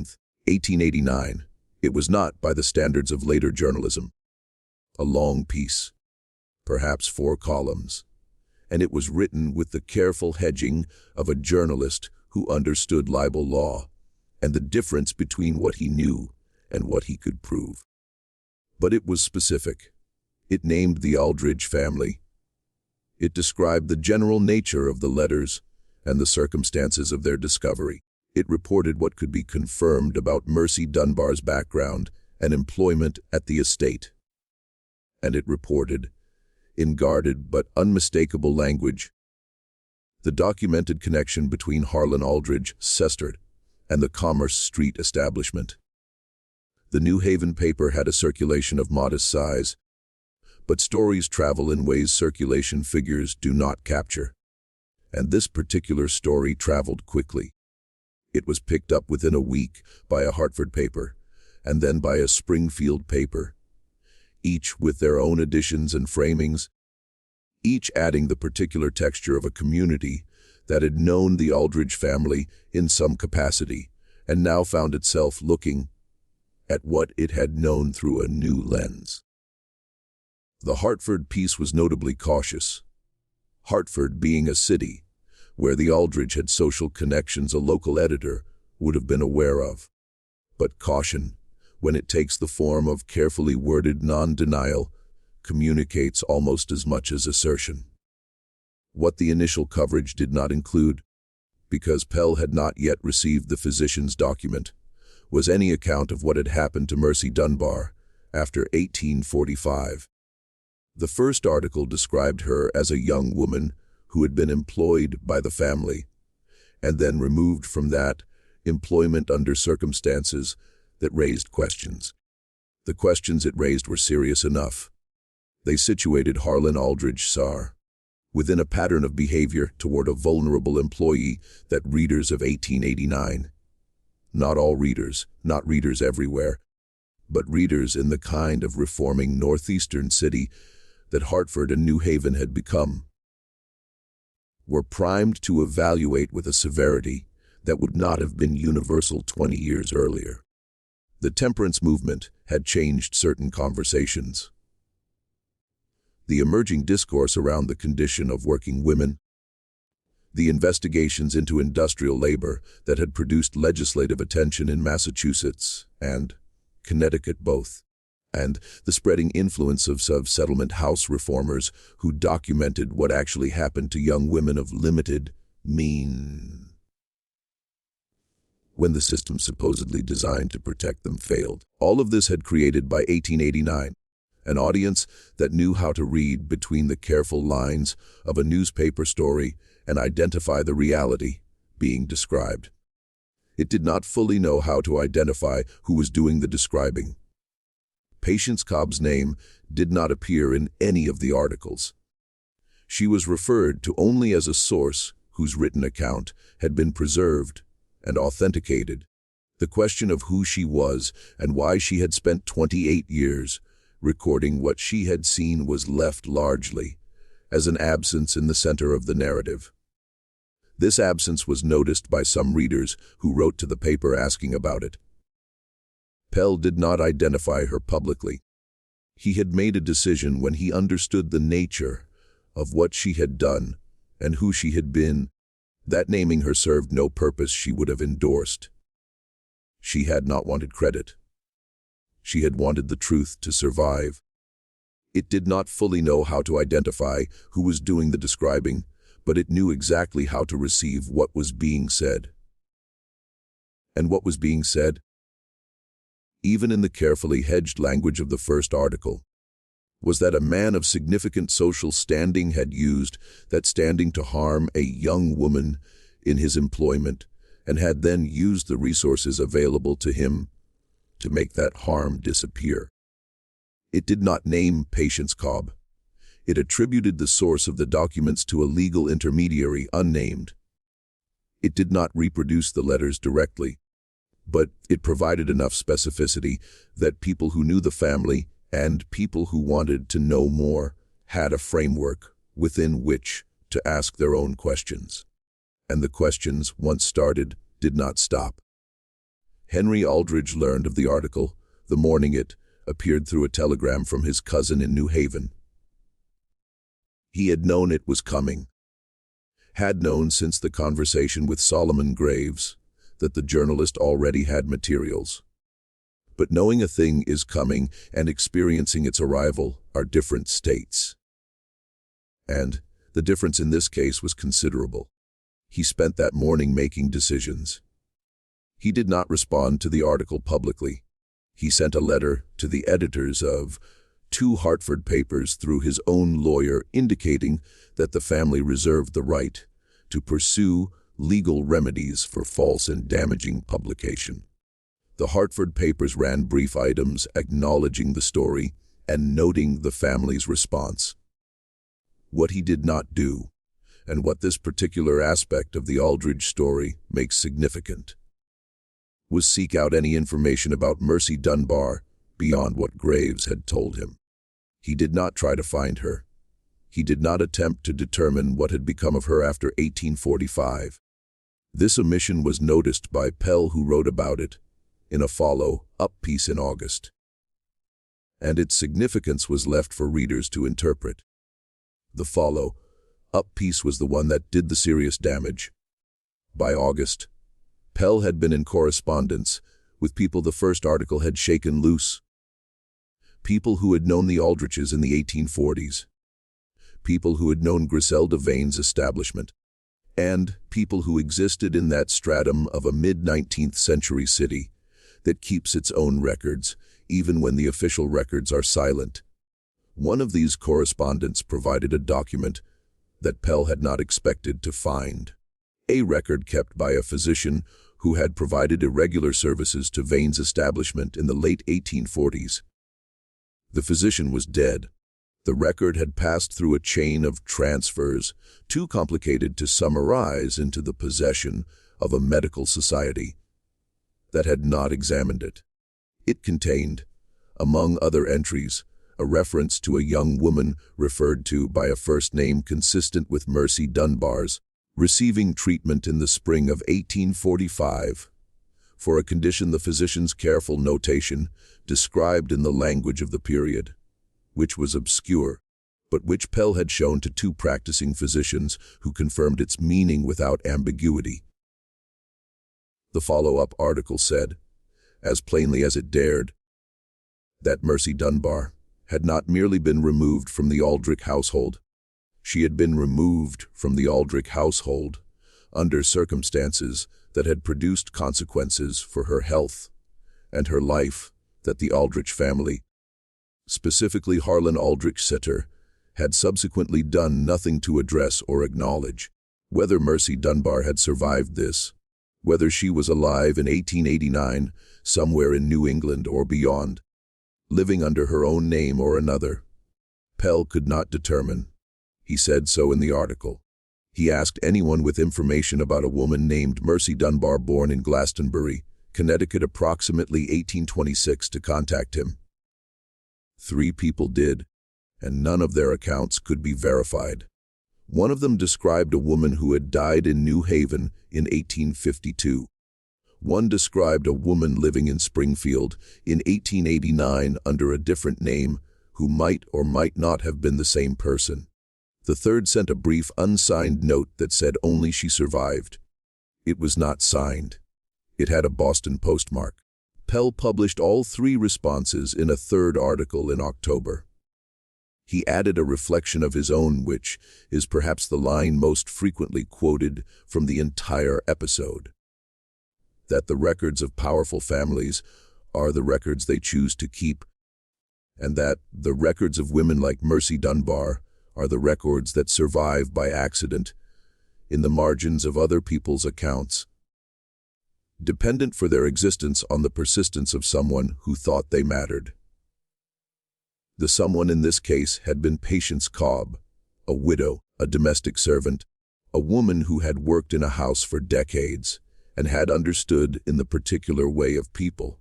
Speaker 1: 1889. It was not by the standards of later journalism. A long piece, perhaps 4 columns, and it was written with the careful hedging of a journalist who understood libel law and the difference between what he knew and what he could prove. But it was specific. It named the Aldridge family. It described the general nature of the letters and the circumstances of their discovery. It reported what could be confirmed about Mercy Dunbar's background and employment at the estate. And it reported, in guarded but unmistakable language, the documented connection between Harlan Aldridge, Sestard, and the Commerce Street establishment. The New Haven paper had a circulation of modest size, but stories travel in ways circulation figures do not capture. And this particular story traveled quickly. It was picked up within a week by a Hartford paper, and then by a Springfield paper, each with their own additions and framings, each adding the particular texture of a community that had known the Aldridge family in some capacity and now found itself looking at what it had known through a new lens. The Hartford piece was notably cautious, Hartford being a city where the Aldridge had social connections a local editor would have been aware of. But caution, when it takes the form of carefully worded non-denial, communicates almost as much as assertion. What the initial coverage did not include, because Pell had not yet received the physician's document, was any account of what had happened to Mercy Dunbar after 1845. The first article described her as a young woman who had been employed by the family, and then removed from that employment under circumstances that raised questions. The questions it raised were serious enough. They situated Harlan Aldridge, Sr. within a pattern of behavior toward a vulnerable employee that readers of 1889, not all readers, not readers everywhere, but readers in the kind of reforming northeastern city that Hartford and New Haven had become, were primed to evaluate with a severity that would not have been universal 20 years earlier. The temperance movement had changed certain conversations. The emerging discourse around the condition of working women, the investigations into industrial labor that had produced legislative attention in Massachusetts and Connecticut both, and the spreading influence of settlement house reformers who documented what actually happened to young women of limited means when the system supposedly designed to protect them failed. All of this had created by 1889 an audience that knew how to read between the careful lines of a newspaper story and identify the reality being described. It did not fully know how to identify who was doing the describing. Patience Cobb's name did not appear in any of the articles. She was referred to only as a source whose written account had been preserved and authenticated. The question of who she was and why she had spent 28 years recording what she had seen was left largely as an absence in the center of the narrative. This absence was noticed by some readers who wrote to the paper asking about it. Pell did not identify her publicly. He had made a decision when he understood the nature of what she had done and who she had been, that naming her served no purpose she would have endorsed. She had not wanted credit. She had wanted the truth to survive. It did not fully know how to identify who was doing the describing, but it knew exactly how to receive what was being said. And what was being said, even in the carefully hedged language of the first article, was that a man of significant social standing had used that standing to harm a young woman in his employment and had then used the resources available to him to make that harm disappear. It did not name Patience Cobb. It attributed the source of the documents to a legal intermediary unnamed. It did not reproduce the letters directly, but it provided enough specificity that people who knew the family and people who wanted to know more had a framework within which to ask their own questions. And the questions, once started, did not stop. Henry Aldridge learned of the article the morning it appeared through a telegram from his cousin in New Haven. He had known it was coming, had known since the conversation with Solomon Graves that the journalist already had materials. But knowing a thing is coming and experiencing its arrival are different states. And the difference in this case was considerable. He spent that morning making decisions. He did not respond to the article publicly. He sent a letter to the editors of 2 Hartford papers through his own lawyer indicating that the family reserved the right to pursue legal remedies for false and damaging publication. The Hartford papers ran brief items acknowledging the story and noting the family's response. What he did not do, and what this particular aspect of the Aldridge story makes significant, was seek out any information about Mercy Dunbar beyond what Graves had told him. He did not try to find her. He did not attempt to determine what had become of her after 1845. This omission was noticed by Pell, who wrote about it in a follow-up piece in August, and its significance was left for readers to interpret. The follow-up piece was the one that did the serious damage. By August, Pell had been in correspondence with people the first article had shaken loose. People who had known the Aldriches in the 1840s. People who had known Griselda Vane's establishment. And people who existed in that stratum of a mid-19th century city that keeps its own records, even when the official records are silent. One of these correspondents provided a document that Pell had not expected to find. A record kept by a physician who had provided irregular services to Vane's establishment in the late 1840s. The physician was dead. The record had passed through a chain of transfers, too complicated to summarize, into the possession of a medical society that had not examined it. It contained, among other entries, a reference to a young woman referred to by a first name consistent with Mercy Dunbar's, receiving treatment in the spring of 1845 for a condition the physician's careful notation described in the language of the period, which was obscure, but which Pell had shown to 2 practicing physicians who confirmed its meaning without ambiguity. The follow-up article said, as plainly as it dared, that Mercy Dunbar had not merely been removed from the Aldrich household. She had been removed from the Aldrich household under circumstances that had produced consequences for her health and her life that the Aldrich family, specifically Harlan Aldrich Sitter, had subsequently done nothing to address or acknowledge. Whether Mercy Dunbar had survived this, whether she was alive in 1889 somewhere in New England or beyond, living under her own name or another, Pell could not determine. He said so in the article. He asked anyone with information about a woman named Mercy Dunbar born in Glastonbury, Connecticut approximately 1826 to contact him. 3 people did, and none of their accounts could be verified. One of them described a woman who had died in New Haven in 1852. One described a woman living in Springfield in 1889 under a different name who might or might not have been the same person. The third sent a brief unsigned note that said only she survived. It was not signed. It had a Boston postmark. Pell published all 3 responses in a third article in October. He added a reflection of his own, which is perhaps the line most frequently quoted from the entire episode, that the records of powerful families are the records they choose to keep, and that the records of women like Mercy Dunbar are the records that survive by accident in the margins of other people's accounts, dependent for their existence on the persistence of someone who thought they mattered. The someone in this case had been Patience Cobb, a widow, a domestic servant, a woman who had worked in a house for decades and had understood in the particular way of people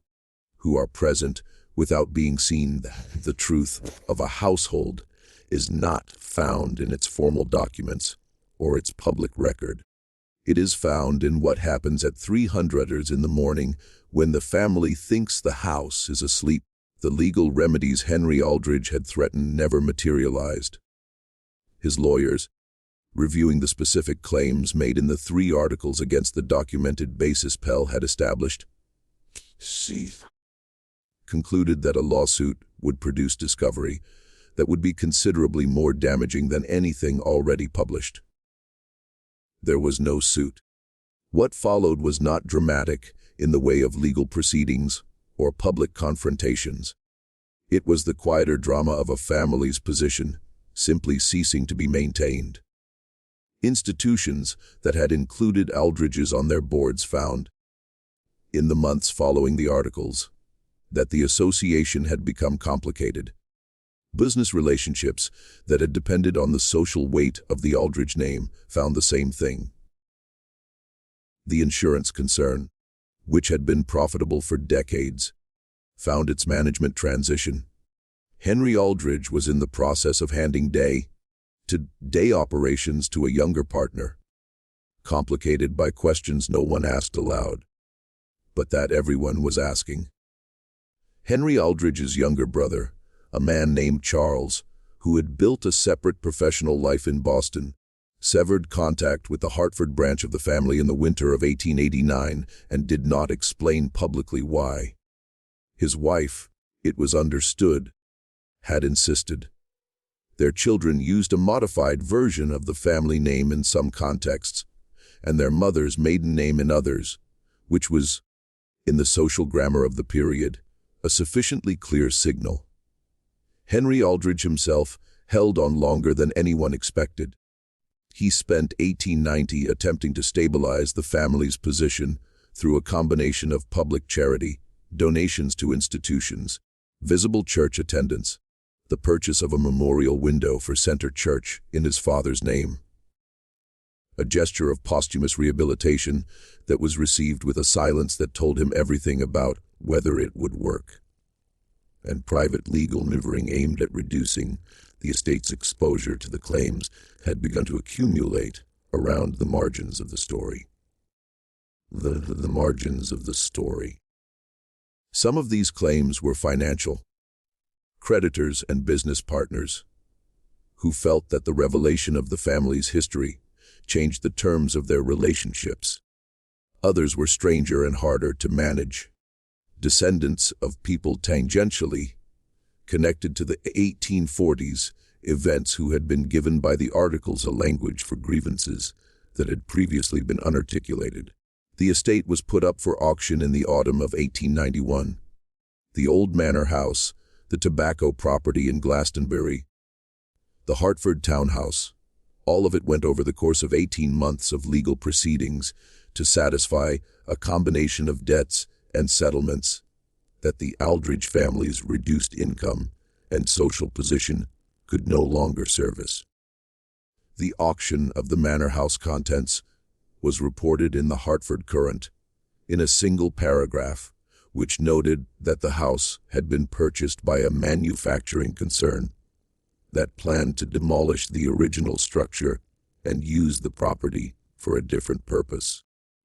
Speaker 1: who are present without being seen. The truth of a household is not found in its formal documents or its public record. It is found in what happens at 300 in the morning when the family thinks the house is asleep. The legal remedies Henry Aldridge had threatened never materialized. His lawyers, reviewing the specific claims made in the 3 articles against the documented basis Pell had established, concluded that a lawsuit would produce discovery that would be considerably more damaging than anything already published. There was no suit. What followed was not dramatic in the way of legal proceedings or public confrontations. It was the quieter drama of a family's position simply ceasing to be maintained. Institutions that had included Aldridges on their boards found, in the months following the articles, that the association had become complicated. Business relationships that had depended on the social weight of the Aldridge name found the same thing. The insurance concern, which had been profitable for decades, found its management transition. Henry Aldridge was in the process of handing day-to-day operations to a younger partner, complicated by questions no one asked aloud, but that everyone was asking. Henry Aldridge's younger brother, a man named Charles, who had built a separate professional life in Boston, severed contact with the Hartford branch of the family in the winter of 1889 and did not explain publicly why. His wife, it was understood, had insisted. Their children used a modified version of the family name in some contexts, and their mother's maiden name in others, which was, in the social grammar of the period, a sufficiently clear signal. Henry Aldridge himself held on longer than anyone expected. He spent 1890 attempting to stabilize the family's position through a combination of public charity, donations to institutions, visible church attendance, the purchase of a memorial window for Center Church in his father's name. A gesture of posthumous rehabilitation that was received with a silence that told him everything about whether it would work. And private legal maneuvering aimed at reducing the estate's exposure to the claims had begun to accumulate around the margins of the story. The margins of the story. Some of these claims were financial. Creditors and business partners, who felt that the revelation of the family's history changed the terms of their relationships. Others were stranger and harder to manage. Descendants of people tangentially connected to the 1840s events who had been given by the articles a language for grievances that had previously been unarticulated. The estate was put up for auction in the autumn of 1891. The old manor house, the tobacco property in Glastonbury, the Hartford townhouse, all of it went over the course of 18 months of legal proceedings to satisfy a combination of debts and settlements that the Aldridge family's reduced income and social position could no longer service. The auction of the manor house contents was reported in the Hartford Courant in a single paragraph, which noted that the house had been purchased by a manufacturing concern that planned to demolish the original structure and use the property for a different purpose.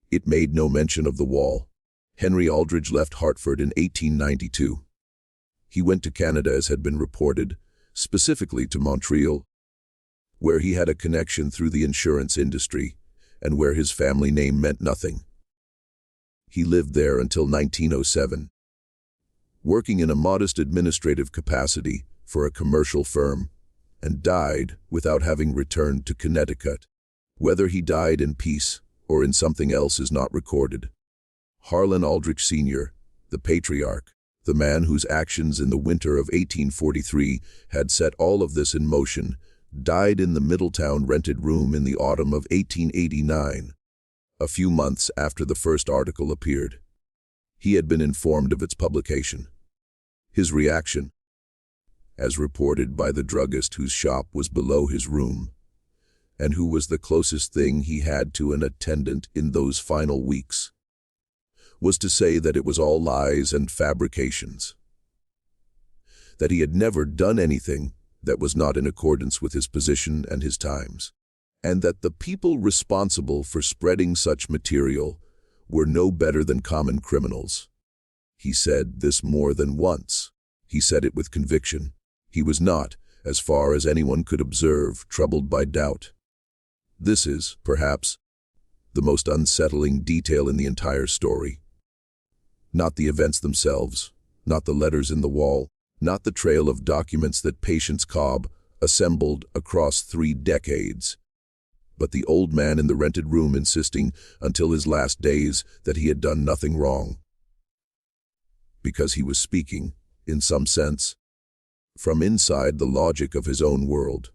Speaker 1: It made no mention of the wall. Henry Aldridge left Hartford in 1892. He went to Canada, as had been reported, specifically to Montreal, where he had a connection through the insurance industry and where his family name meant nothing. He lived there until 1907, working in a modest administrative capacity for a commercial firm, and died without having returned to Connecticut. Whether he died in peace or in something else is not recorded. Harlan Aldrich Sr., the patriarch, the man whose actions in the winter of 1843 had set all of this in motion, died in the Middletown rented room in the autumn of 1889, a few months after the first article appeared. He had been informed of its publication. His reaction, as reported by the druggist whose shop was below his room, and who was the closest thing he had to an attendant in those final weeks, was to say that it was all lies and fabrications, that he had never done anything that was not in accordance with his position and his times, and that the people responsible for spreading such material were no better than common criminals. He said this more than once. He said it with conviction. He was not, as far as anyone could observe, troubled by doubt. This is, perhaps, the most unsettling detail in the entire story. Not the events themselves, not the letters in the wall, not the trail of documents that Patience Cobb assembled across 3 decades, but the old man in the rented room insisting until his last days that he had done nothing wrong. Because he was speaking, in some sense, from inside the logic of his own world.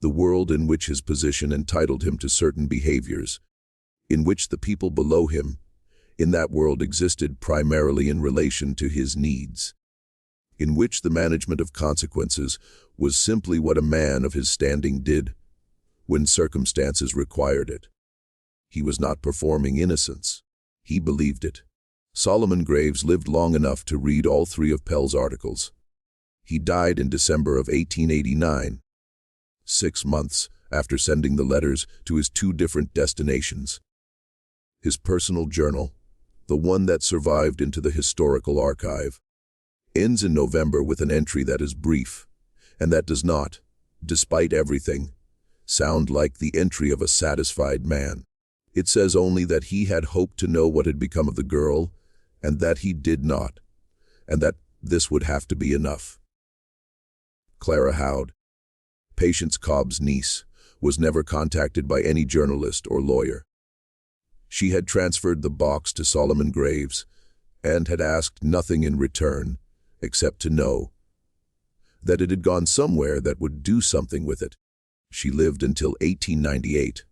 Speaker 1: The world in which his position entitled him to certain behaviors, in which the people below him, in that world existed primarily in relation to his needs, in which the management of consequences was simply what a man of his standing did when circumstances required it. He was not performing innocence. He believed it. Solomon Graves lived long enough to read all 3 of Pell's articles. He died in December of 1889, 6 months after sending the letters to his 2 different destinations. His personal journal, the one that survived into the historical archive, ends in November with an entry that is brief, and that does not, despite everything, sound like the entry of a satisfied man. It says only that he had hoped to know what had become of the girl, and that he did not, and that this would have to be enough. Clara Howd, Patience Cobb's niece, was never contacted by any journalist or lawyer. She had transferred the box to Solomon Graves and had asked nothing in return except to know that it had gone somewhere that would do something with it. She lived until 1898.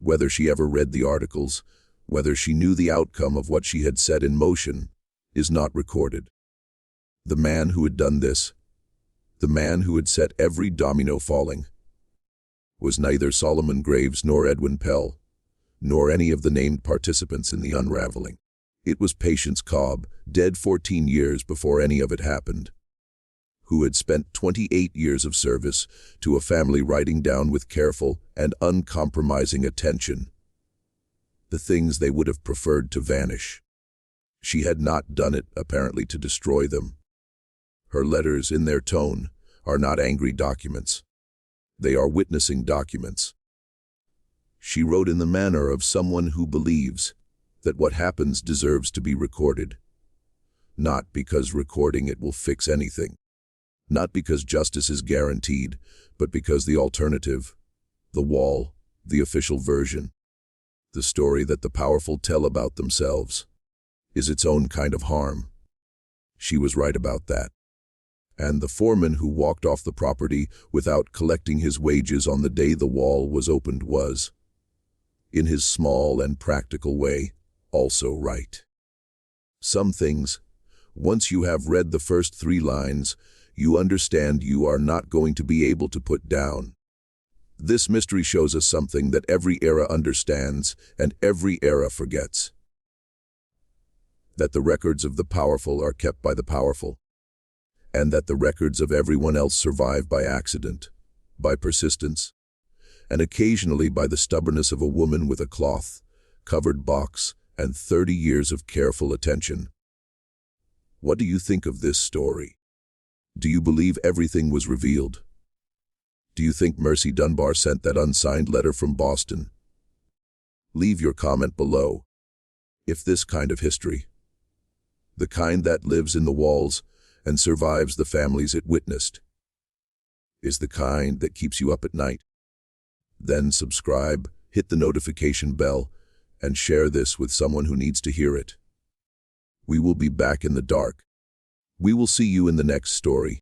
Speaker 1: Whether she ever read the articles, whether she knew the outcome of what she had set in motion, is not recorded. The man who had done this, the man who had set every domino falling, was neither Solomon Graves nor Edwin Pell, nor any of the named participants in the unraveling. It was Patience Cobb, dead 14 years before any of it happened, who had spent 28 years of service to a family writing down with careful and uncompromising attention the things they would have preferred to vanish. She had not done it, apparently, to destroy them. Her letters, in their tone, are not angry documents. They are witnessing documents. She wrote in the manner of someone who believes that what happens deserves to be recorded, not because recording it will fix anything, not because justice is guaranteed, but because the alternative, the wall, the official version, the story that the powerful tell about themselves, is its own kind of harm. She was right about that. And the foreman who walked off the property without collecting his wages on the day the wall was opened was, in his small and practical way, also right. Some things, once you have read the first 3 lines, you understand you are not going to be able to put down. This mystery shows us something that every era understands and every era forgets. That the records of the powerful are kept by the powerful, and that the records of everyone else survive by accident, by persistence, and occasionally by the stubbornness of a woman with a cloth-covered box and 30 years of careful attention. What do you think of this story? Do you believe everything was revealed? Do you think Mercy Dunbar sent that unsigned letter from Boston? Leave your comment below. If this kind of history, the kind that lives in the walls and survives the families it witnessed, is the kind that keeps you up at night, then subscribe, hit the notification bell, and share this with someone who needs to hear it. We will be back in the dark. We will see you in the next story.